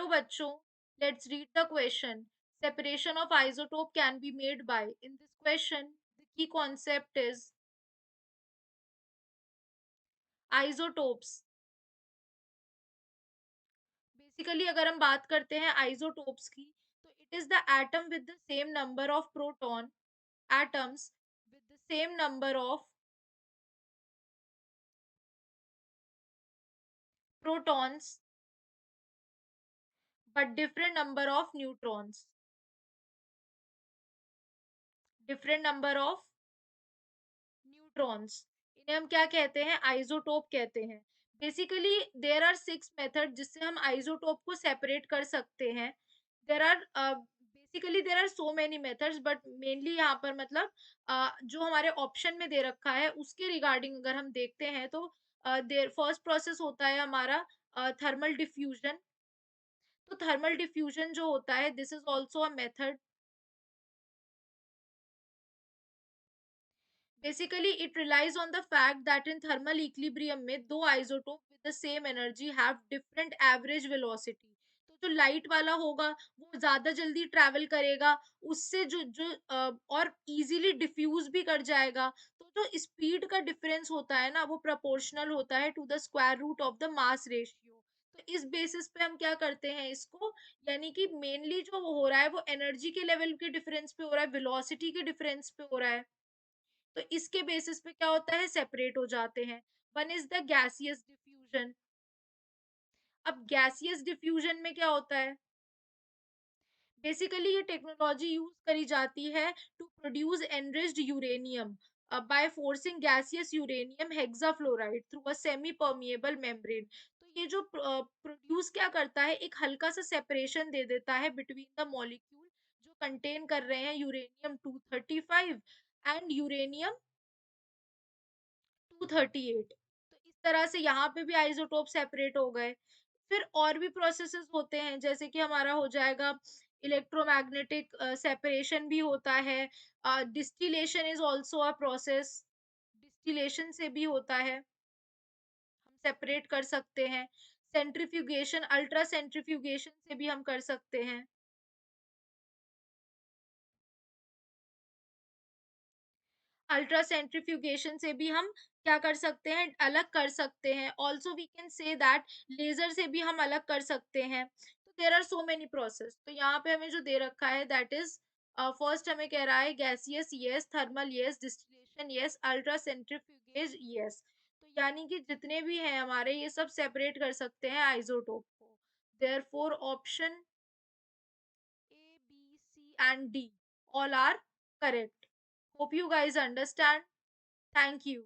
चलो बच्चों, let's read the question. Separation of isotope can be made by. In this question, the key concept is isotopes. Basically अगर हम बात करते हैं आइसोटोप्स की, तो it is the atom with the same number of proton, atoms with the same number of protons but different number of neutrons. Different number of neutrons, इन्हें हम क्या कहते हैं, आइसोटोप कहते हैं. बेसिकली देयर आर 6 मेथड जिससे हम isotope को सेपरेट कर सकते हैं. There are basically there are so many methods, but mainly यहाँ पर मतलब जो हमारे ऑप्शन में दे रखा है उसके रिगार्डिंग अगर हम देखते हैं तो देयर फर्स्ट प्रोसेस होता है हमारा थर्मल डिफ्यूजन. तो थर्मल डिफ्यूजन जो होता है, this is also a method. Basically, it relies on the fact that in thermal equilibrium में दो isotope with the same energy have different average velocity. तो जो लाइट वाला होगा वो ज्यादा जल्दी ट्रैवल करेगा, उससे जो जो और इजीली डिफ्यूज भी कर जाएगा. तो जो स्पीड का डिफरेंस होता है ना, वो प्रोपोर्शनल होता है to the square root of the mass ratio. तो इस बेसिस पे हम क्या करते हैं इसको, यानी कि मेनली जो हो रहा है वो एनर्जी के लेवल के डिफरेंस पे हो रहा है, वेलोसिटी के डिफरेंस पे हो रहा है. तो इसके बेसिस पे क्या होता है, सेपरेट हो जाते हैं. One is the gaseous diffusion. अब गैसियस डिफ्यूजन में क्या होता है, बेसिकली ये टेक्नोलॉजी यूज करी जाती है to produce enriched uranium by forcing gaseous uranium hexafluoride through a semi permeable membrane. तो ये जो प्रोड्यूस क्या करता है, एक हल्का सा सेपरेशन दे देता है बिटवीन द मॉलिक्यूल जो कंटेन कर रहे हैं यूरेनियम 235 एंड यूरेनियम 238. तो इस तरह से यहाँ पे भी आइसोटोप सेपरेट हो गए. फिर और भी प्रोसेसेस होते हैं, जैसे कि हमारा हो जाएगा इलेक्ट्रोमैग्नेटिक सेपरेशन भी होता है. Distillation is also a process. Distillation से भी होता है, हम सेपरेट कर सकते हैं. सेंट्रीफ्यूगेशन, अल्ट्रा सेंट्रीफ्यूगेशन से भी हम कर सकते हैं. अल्ट्रा सेंट्रीफ्यूगेशन से भी हम क्या कर सकते हैं, अलग कर सकते हैं. Also we can say that laser से भी हम अलग कर सकते हैं. तो there are so many process. तो यहाँ पे हमें जो दे रखा है दैट इज फर्स्ट हमें कह रहा है gaseous yes, thermal yes, distillation yes, ultra centrifuges yes. तो यानी कि जितने भी हैं हमारे, ये सब सेपरेट कर सकते हैं आइसोटोप को. Therefore option A, B, C and D all are correct. Hope you guys understand. Thank you.